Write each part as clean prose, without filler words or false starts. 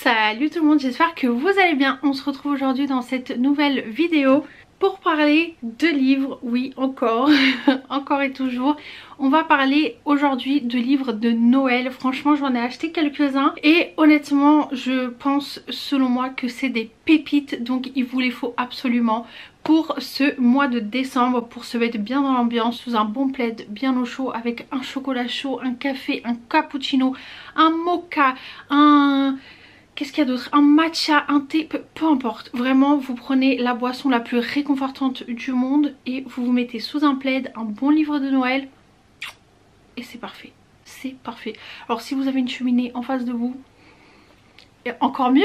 Salut tout le monde, j'espère que vous allez bien. On se retrouve aujourd'hui dans cette nouvelle vidéo pour parler de livres. Oui, encore, encore et toujours. On va parler aujourd'hui de livres de Noël. Franchement, j'en ai acheté quelques-uns et honnêtement, je pense selon moi que c'est des pépites. Donc il vous les faut absolument pour ce mois de décembre, pour se mettre bien dans l'ambiance, sous un bon plaid, bien au chaud, avec un chocolat chaud, un café, un cappuccino, un mocha, qu'est-ce qu'il y a d'autre? Un matcha, un thé, peu importe. Vraiment, vous prenez la boisson la plus réconfortante du monde et vous vous mettez sous un plaid, un bon livre de Noël et c'est parfait. C'est parfait. Alors si vous avez une cheminée en face de vous, encore mieux.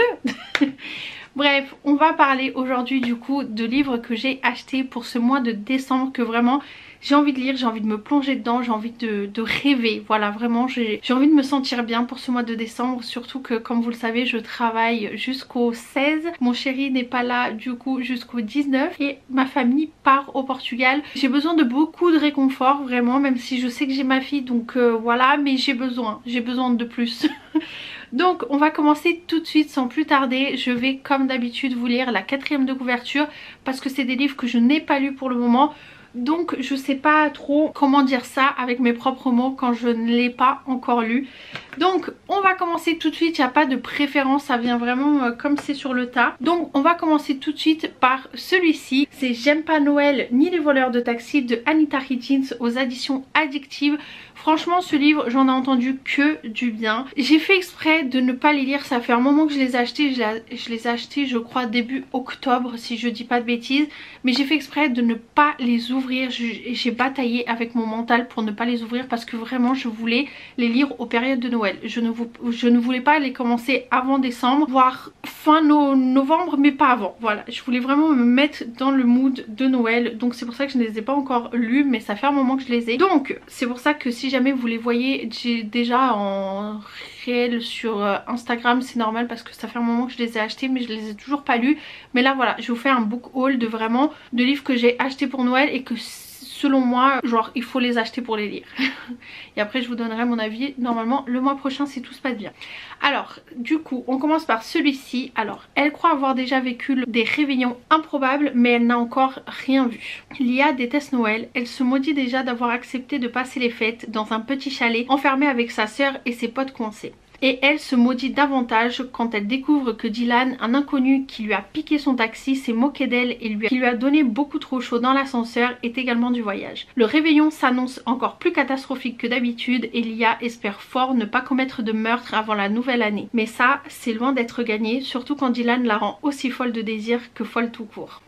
Bref, on va parler aujourd'hui du coup de livres que j'ai achetés pour ce mois de décembre, que vraiment j'ai envie de lire, j'ai envie de me plonger dedans, j'ai envie de rêver. Voilà, vraiment j'ai envie de me sentir bien pour ce mois de décembre, surtout que comme vous le savez, je travaille jusqu'au 16. Mon chéri n'est pas là du coup jusqu'au 19 et ma famille part au Portugal. J'ai besoin de beaucoup de réconfort vraiment, même si je sais que j'ai ma fille, donc voilà, mais j'ai besoin de plus. Donc on va commencer tout de suite sans plus tarder. Je vais comme d'habitude vous lire la 4e de couverture parce que c'est des livres que je n'ai pas lus pour le moment. Donc je sais pas trop comment dire ça avec mes propres mots quand je ne l'ai pas encore lu. Donc on va commencer tout de suite, il n'y a pas de préférence, ça vient vraiment comme c'est sur le tas. Donc on va commencer tout de suite par celui-ci. C'est J'aime pas Noël ni les voleurs de taxi de Anita Hitchens aux éditions Addictive. Franchement ce livre j'en ai entendu que du bien. J'ai fait exprès de ne pas les lire, ça fait un moment que je les ai achetés, je les ai achetés je crois début octobre si je dis pas de bêtises. Mais j'ai fait exprès de ne pas les ouvrir, j'ai bataillé avec mon mental pour ne pas les ouvrir parce que vraiment je voulais les lire aux périodes de Noël. Je ne voulais pas les commencer avant décembre, voire fin novembre mais pas avant. Voilà, je voulais vraiment me mettre dans le mood de Noël. Donc c'est pour ça que je ne les ai pas encore lus mais ça fait un moment que je les ai. Donc c'est pour ça que si jamais vous les voyez, j'ai déjà en réel sur Instagram, c'est normal parce que ça fait un moment que je les ai achetés mais je les ai toujours pas lus. Mais là voilà, je vous fais un book haul de vraiment de livres que j'ai achetés pour Noël et que selon moi genre il faut les acheter pour les lire. Et après je vous donnerai mon avis normalement le mois prochain si tout se passe bien. Alors du coup on commence par celui-ci. Alors elle croit avoir déjà vécu des réveillons improbables mais elle n'a encore rien vu. Lia déteste Noël, elle se maudit déjà d'avoir accepté de passer les fêtes dans un petit chalet enfermé avec sa sœur et ses potes coincés. Et elle se maudit davantage quand elle découvre que Dylan, un inconnu qui lui a piqué son taxi, s'est moqué d'elle et qui lui a donné beaucoup trop chaud dans l'ascenseur, est également du voyage. Le réveillon s'annonce encore plus catastrophique que d'habitude et Lia espère fort ne pas commettre de meurtre avant la nouvelle année. Mais ça, c'est loin d'être gagné, surtout quand Dylan la rend aussi folle de désir que folle tout court.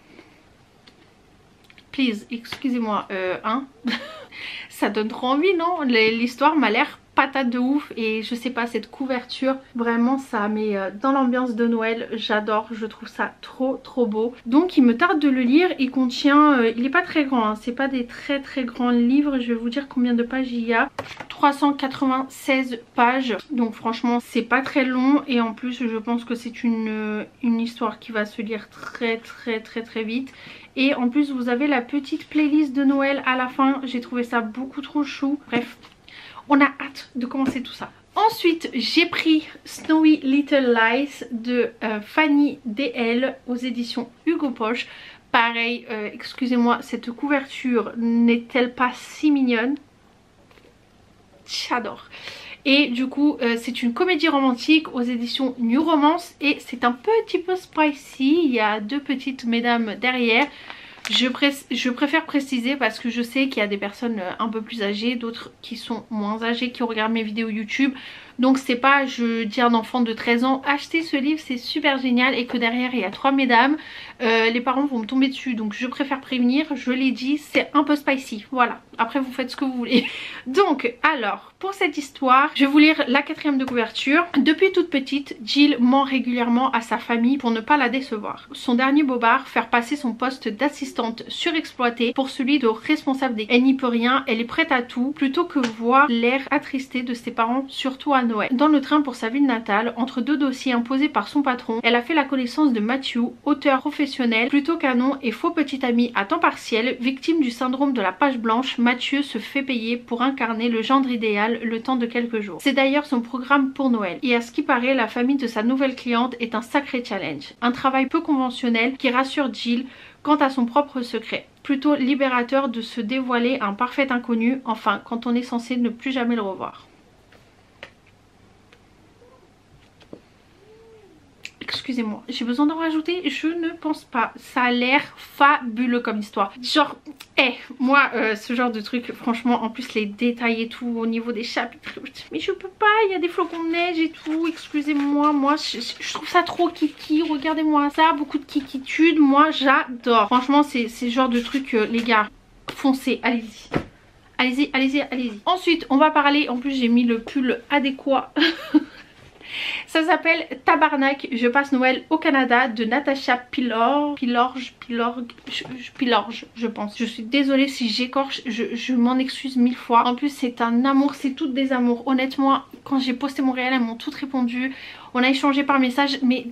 Please, excusez-moi, hein. Ça donne trop envie, non? L'histoire m'a l'air patate de ouf et je sais pas, cette couverture vraiment ça met dans l'ambiance de Noël. J'adore, je trouve ça trop beau. Donc il me tarde de le lire. Il contient, il est pas très grand hein. C'est pas des très grands livres. Je vais vous dire combien de pages il y a. 396 pages, donc franchement c'est pas très long et en plus je pense que c'est une histoire qui va se lire très vite. Et en plus vous avez la petite playlist de Noël à la fin, j'ai trouvé ça beaucoup trop chou. Bref, on a hâte de commencer tout ça. Ensuite j'ai pris Snowy Little Lies de Fanny DL aux éditions Hugo Poche. Pareil, excusez-moi, cette couverture n'est-elle pas si mignonne? J'adore. Et du coup c'est une comédie romantique aux éditions New Romance et c'est un petit peu spicy. Il y a deux petites mesdames derrière. Je préfère préciser parce que je sais qu'il y a des personnes un peu plus âgées, d'autres qui sont moins âgées qui regardent mes vidéos YouTube. Donc c'est pas, je dis à un enfant de 13 ans, achetez ce livre, c'est super génial, et que derrière il y a trois mesdames, les parents vont me tomber dessus. Donc je préfère prévenir, je l'ai dit, c'est un peu spicy, voilà. Après vous faites ce que vous voulez. Donc alors, pour cette histoire, je vais vous lire la 4e de couverture. Depuis toute petite, Jill ment régulièrement à sa famille pour ne pas la décevoir. Son dernier bobard, faire passer son poste d'assistante surexploitée pour celui de responsable des... Elle n'y peut rien, elle est prête à tout, plutôt que voir l'air attristé de ses parents, surtout à Noël. Dans le train pour sa ville natale, entre deux dossiers imposés par son patron, elle a fait la connaissance de Matthew, auteur professionnel professionnel plutôt canon et faux petit ami à temps partiel. Victime du syndrome de la page blanche, Mathieu se fait payer pour incarner le gendre idéal le temps de quelques jours. C'est d'ailleurs son programme pour Noël. Et à ce qui paraît, la famille de sa nouvelle cliente est un sacré challenge. Un travail peu conventionnel qui rassure Jill quant à son propre secret. Plutôt libérateur de se dévoiler à un parfait inconnu, enfin quand on est censé ne plus jamais le revoir. Excusez-moi, j'ai besoin d'en rajouter? Je ne pense pas. Ça a l'air fabuleux comme histoire. Genre, moi, ce genre de truc, franchement, en plus les détails et tout au niveau des chapitres. Mais je peux pas, il y a des flocons de neige et tout. Excusez-moi, moi, je trouve ça trop kiki. Regardez-moi ça, beaucoup de kikitude. Moi, j'adore. Franchement, c'est ce genre de truc, les gars, foncez, allez-y. Allez-y, allez-y, allez-y. Ensuite, on va parler, en plus j'ai mis le pull adéquat. Ça s'appelle Tabarnak, je passe Noël au Canada de Natasha Pilorge, je pense. Je suis désolée si j'écorche, je m'en excuse 1000 fois. En plus c'est un amour, c'est toutes des amours. Honnêtement, quand j'ai posté mon réel, elles m'ont toutes répondu. On a échangé par message, mais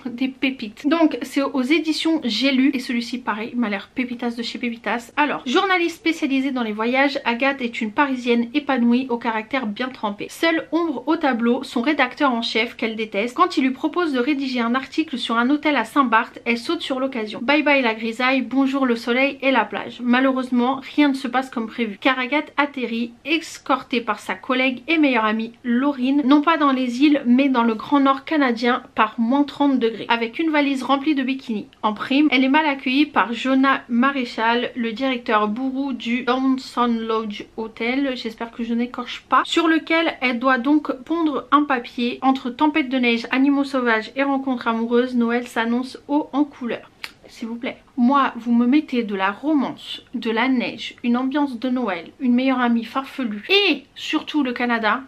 des pépites. Donc c'est aux éditions J'ai lu et celui-ci pareil, m'a l'air pépitas de chez Pépitas. Alors, journaliste spécialisée dans les voyages, Agathe est une parisienne épanouie au caractère bien trempé. Seule ombre au tableau, son rédacteur en chef qu'elle déteste. Quand il lui propose de rédiger un article sur un hôtel à Saint-Barth, elle saute sur l'occasion. Bye bye la grisaille, bonjour le soleil et la plage. Malheureusement, rien ne se passe comme prévu. Car Agathe atterrit, escortée par sa collègue et meilleure amie Laurine, non pas dans les îles mais dans le grand nord canadien par moins 30 degrés, avec une valise remplie de bikinis. En prime, elle est mal accueillie par Jonah Maréchal, le directeur bourru du Downson Lodge Hotel, j'espère que je n'écorche pas, sur lequel elle doit donc pondre un papier. Entre tempête de neige, animaux sauvages et rencontres amoureuses, Noël s'annonce haut en couleur. S'il vous plaît. Moi, vous me mettez de la romance, de la neige, une ambiance de Noël, une meilleure amie farfelue et surtout le Canada,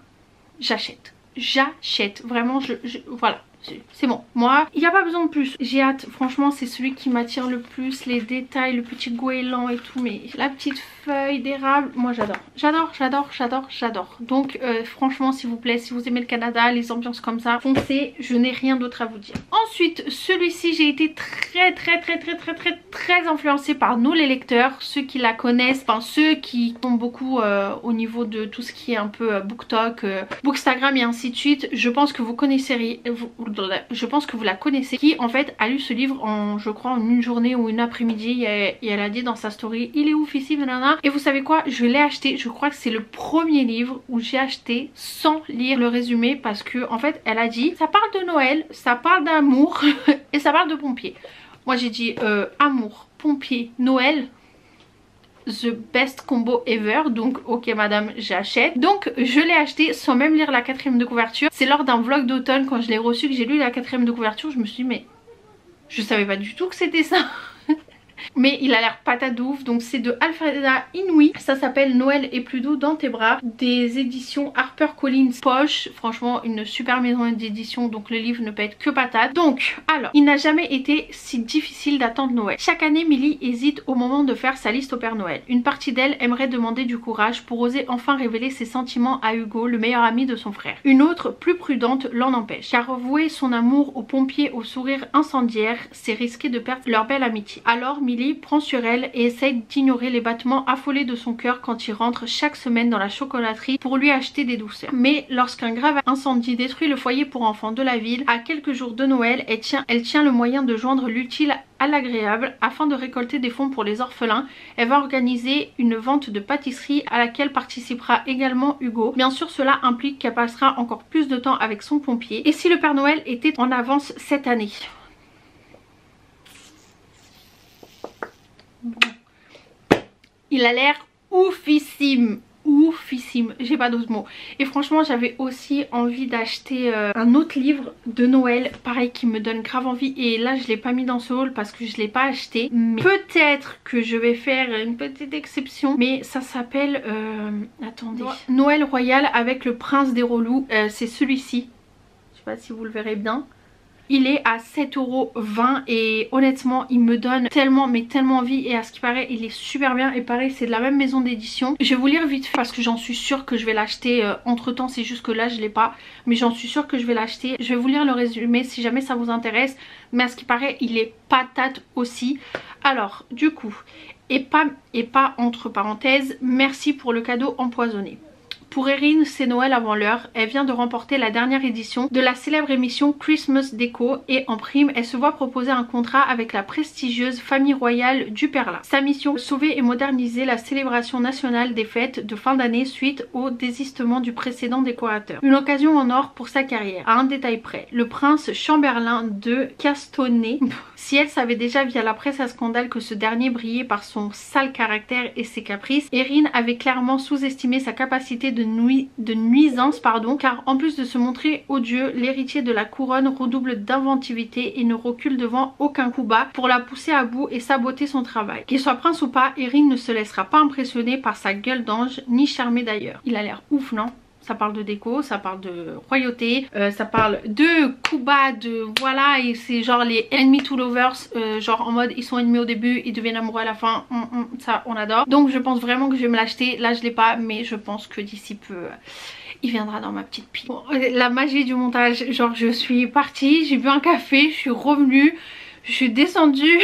j'achète. J'achète, vraiment, voilà, c'est bon. Moi, il n'y a pas besoin de plus. J'ai hâte, franchement, c'est celui qui m'attire le plus. Les détails, le petit goéland et tout, mais la petite feuille d'érable, moi j'adore. J'adore, j'adore, j'adore, j'adore. Donc franchement, s'il vous plaît, si vous aimez le Canada, les ambiances comme ça, foncez, je n'ai rien d'autre à vous dire. Ensuite, celui-ci, j'ai été très influencée par nous les lecteurs, ceux qui la connaissent, enfin ceux qui ont beaucoup au niveau de tout ce qui est un peu BookTok, Bookstagram et ainsi de suite. Je pense que vous connaissez, je pense que vous la connaissez, qui en fait a lu ce livre en, je crois, en une journée ou une après-midi, et elle a dit dans sa story, il est ouf ici, nanana. Et vous savez quoi, je l'ai acheté, je crois que c'est le premier livre où j'ai acheté sans lire le résumé, parce que en fait elle a dit, ça parle de Noël, ça parle d'amour et ça parle de pompiers. Moi j'ai dit amour, pompier, Noël, the best combo ever. Donc ok madame, j'achète. Donc je l'ai acheté sans même lire la quatrième de couverture. C'est lors d'un vlog d'automne quand je l'ai reçu que j'ai lu la quatrième de couverture. Je me suis dit mais je savais pas du tout que c'était ça. Mais il a l'air patate de ouf. Donc c'est de Alfreda Inouï. Ça s'appelle Noël est plus doux dans tes bras, des éditions HarperCollins Poche. Franchement une super maison d'édition, donc le livre ne peut être que patate. Donc alors, il n'a jamais été si difficile d'attendre Noël. Chaque année Millie hésite au moment de faire sa liste au Père Noël. Une partie d'elle aimerait demander du courage pour oser enfin révéler ses sentiments à Hugo, le meilleur ami de son frère. Une autre, plus prudente, l'en empêche, car avouer son amour aux pompiers au sourire incendiaire, c'est risquer de perdre leur belle amitié. Alors Millie prend sur elle et essaye d'ignorer les battements affolés de son cœur quand il rentre chaque semaine dans la chocolaterie pour lui acheter des douceurs. Mais lorsqu'un grave incendie détruit le foyer pour enfants de la ville, à quelques jours de Noël, elle tient le moyen de joindre l'utile à l'agréable. Afin de récolter des fonds pour les orphelins, elle va organiser une vente de pâtisserie à laquelle participera également Hugo. Bien sûr, cela implique qu'elle passera encore plus de temps avec son pompier. Et si le Père Noël était en avance cette année? Il a l'air oufissime, oufissime, j'ai pas d'autres mots. Et franchement j'avais aussi envie d'acheter un autre livre de Noël, pareil, qui me donne grave envie. Et là je l'ai pas mis dans ce haul parce que je l'ai pas acheté, mais peut-être que je vais faire une petite exception. Mais ça s'appelle attendez, Noël Royal avec le prince des relous. C'est celui-ci, je sais pas si vous le verrez bien. Il est à 7,20 € et honnêtement il me donne tellement mais tellement envie, et à ce qui paraît il est super bien, et pareil c'est de la même maison d'édition. Je vais vous lire vite fait parce que j'en suis sûre que je vais l'acheter entre temps, c'est juste que là je l'ai pas, mais j'en suis sûre que je vais l'acheter. Je vais vous lire le résumé si jamais ça vous intéresse, mais à ce qui paraît il est patate aussi. Alors du coup, et pas entre parenthèses, merci pour le cadeau empoisonné. Pour Erin, c'est Noël avant l'heure. Elle vient de remporter la dernière édition de la célèbre émission Christmas Déco et en prime, elle se voit proposer un contrat avec la prestigieuse famille royale du Perla. Sa mission, sauver et moderniser la célébration nationale des fêtes de fin d'année suite au désistement du précédent décorateur. Une occasion en or pour sa carrière, à un détail près. Le prince Chamberlain de Castonnet. Si elle savait déjà via la presse à scandale que ce dernier brillait par son sale caractère et ses caprices, Erin avait clairement sous-estimé sa capacité de nuisance, car en plus de se montrer odieux, l'héritier de la couronne redouble d'inventivité et ne recule devant aucun coup bas pour la pousser à bout et saboter son travail. Qu'il soit prince ou pas, Erin ne se laissera pas impressionner par sa gueule d'ange, ni charmer d'ailleurs. Il a l'air ouf, non ? Ça parle de déco, ça parle de royauté, ça parle de coups bas, de voilà, et c'est genre les enemy to lovers, genre en mode ils sont ennemis au début, ils deviennent amoureux à la fin, ça on adore. Donc je pense vraiment que je vais me l'acheter. Là je l'ai pas, mais je pense que d'ici peu il viendra dans ma petite pile. Bon, la magie du montage, genre je suis partie, j'ai bu un café, je suis revenue, je suis descendue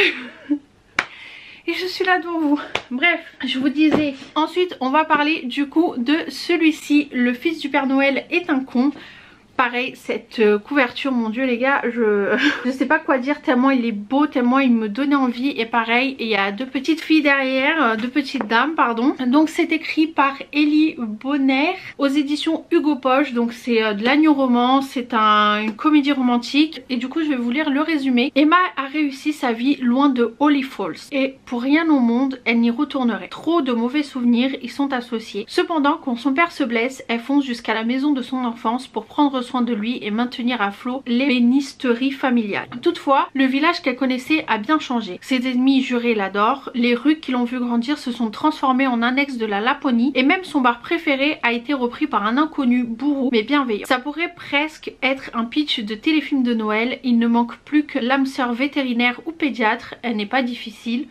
et je suis là devant vous. Bref, je vous disais. Ensuite, on va parler du coup de celui-ci. Le fils du Père Noël est un con. Pareil, cette couverture, mon dieu les gars, je sais pas quoi dire tellement il est beau, tellement il me donnait envie. Et pareil, il y a deux petites filles derrière, deux petites dames pardon. Donc c'est écrit par Ellie Bonner aux éditions Hugo Poche. Donc c'est de l'agneau roman, c'est une comédie romantique. Et du coup je vais vous lire le résumé. Emma a réussi sa vie loin de Holly Falls et pour rien au monde elle n'y retournerait. Trop de mauvais souvenirs y sont associés. Cependant quand son père se blesse, elle fonce jusqu'à la maison de son enfance pour prendre soin de lui et maintenir à flot l'ébénisterie familiale. Toutefois, le village qu'elle connaissait a bien changé. Ses ennemis jurés l'adorent, les rues qui l'ont vu grandir se sont transformées en annexe de la Laponie et même son bar préféré a été repris par un inconnu bourreau mais bienveillant. Ça pourrait presque être un pitch de téléfilm de Noël, il ne manque plus que l'âme sœur vétérinaire ou pédiatre, elle n'est pas difficile.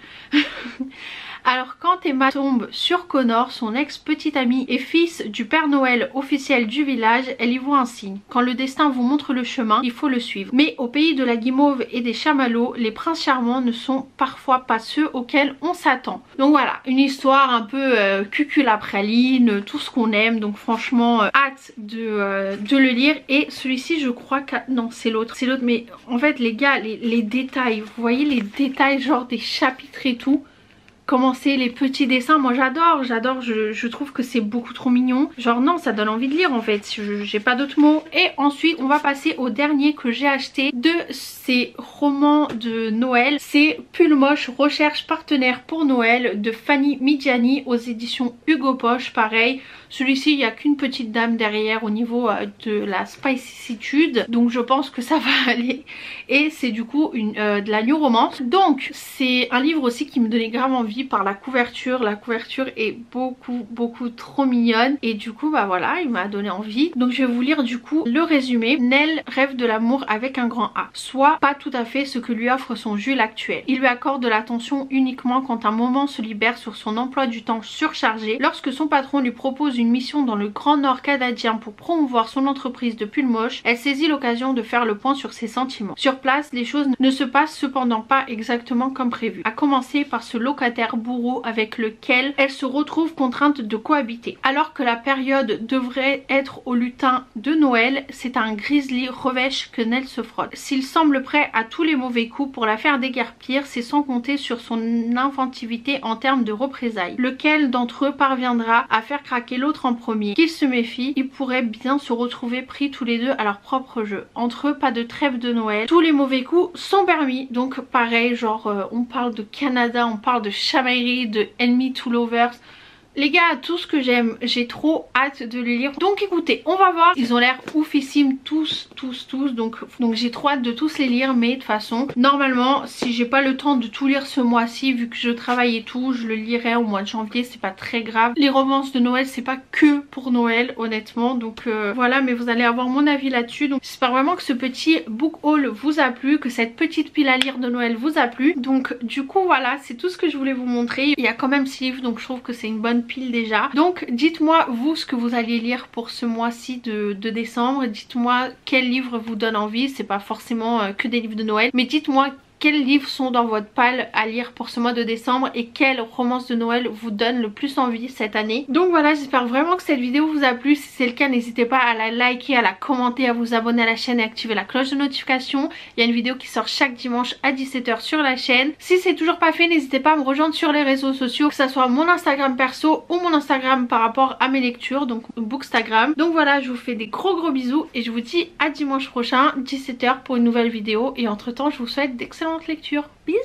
Alors quand Emma tombe sur Connor, son ex-petit ami et fils du Père Noël officiel du village, elle y voit un signe. Quand le destin vous montre le chemin, il faut le suivre. Mais au pays de la guimauve et des chamallows, les princes charmants ne sont parfois pas ceux auxquels on s'attend. Donc voilà, une histoire un peu cuculapraline, tout ce qu'on aime. Donc franchement, hâte de le lire. Et celui-ci je crois que... non c'est l'autre, mais en fait les gars, les détails, vous voyez les détails genre des chapitres et tout. Comment c'est les petits dessins, moi j'adore, je trouve que c'est beaucoup trop mignon. Genre non, ça donne envie de lire en fait, j'ai pas d'autres mots. Et ensuite on va passer au dernier que j'ai acheté de ces romans de Noël. C'est Pull Moche, recherche partenaire pour Noël de Fanny Midiani aux éditions Hugo Poche. Pareil, celui-ci il n'y a qu'une petite dame derrière au niveau de la spicitude, donc je pense que ça va aller. Et c'est du coup de la new romance. Donc c'est un livre aussi qui me donnait grave envie par la couverture est beaucoup trop mignonne et du coup bah voilà, il m'a donné envie. Donc je vais vous lire du coup le résumé. Nell rêve de l'amour avec un grand A, soit pas tout à fait ce que lui offre son Jules actuel. Il lui accorde de l'attention uniquement quand un moment se libère sur son emploi du temps surchargé. Lorsque son patron lui propose une mission dans le Grand Nord canadien pour promouvoir son entreprise de pull moche, elle saisit l'occasion de faire le point sur ses sentiments. Sur place, les choses ne se passent cependant pas exactement comme prévu, à commencer par ce locataire bourreau avec lequel elle se retrouve contrainte de cohabiter. Alors que la période devrait être au lutin de Noël, c'est un grizzly revêche que Nell se frotte. S'il semble prêt à tous les mauvais coups pour la faire déguerpir, c'est sans compter sur son inventivité en termes de représailles. Lequel d'entre eux parviendra à faire craquer l'autre en premier? Qu'il se méfie, ils pourraient bien se retrouver pris tous les deux à leur propre jeu. Entre eux, pas de trêve de Noël, tous les mauvais coups sont permis. Donc pareil, genre on parle de Canada, on parle de chamaillerie, de enemy to lovers. Les gars, tout ce que j'aime, j'ai trop hâte de les lire. Donc écoutez, on va voir. Ils ont l'air oufissimes tous. Donc j'ai trop hâte de tous les lire. Mais de toute façon, normalement, si j'ai pas le temps de tout lire ce mois-ci, vu que je travaille et tout, je le lirai au mois de janvier. C'est pas très grave. Les romances de Noël, c'est pas que pour Noël, honnêtement. Donc voilà, mais vous allez avoir mon avis là-dessus. Donc j'espère vraiment que ce petit book haul vous a plu, que cette petite pile à lire de Noël vous a plu. Donc du coup voilà, c'est tout ce que je voulais vous montrer. Il y a quand même 6 livres, donc je trouve que c'est une bonne pile déjà. Donc dites-moi vous ce que vous allez lire pour ce mois-ci de décembre. Dites-moi quel livre vous donne envie. C'est pas forcément que des livres de Noël, mais dites-moi quels livres sont dans votre palle à lire pour ce mois de décembre et quelle romance de Noël vous donne le plus envie cette année. Donc voilà, j'espère vraiment que cette vidéo vous a plu. Si c'est le cas, n'hésitez pas à la liker, à la commenter, à vous abonner à la chaîne et activer la cloche de notification. Il y a une vidéo qui sort chaque dimanche à 17 h sur la chaîne. Si c'est toujours pas fait, n'hésitez pas à me rejoindre sur les réseaux sociaux, que ce soit mon Instagram perso ou mon Instagram par rapport à mes lectures, donc Bookstagram. Donc voilà, je vous fais des gros bisous et je vous dis à dimanche prochain 17 h pour une nouvelle vidéo. Et entre temps, je vous souhaite d'excellentes lecture. Bisous.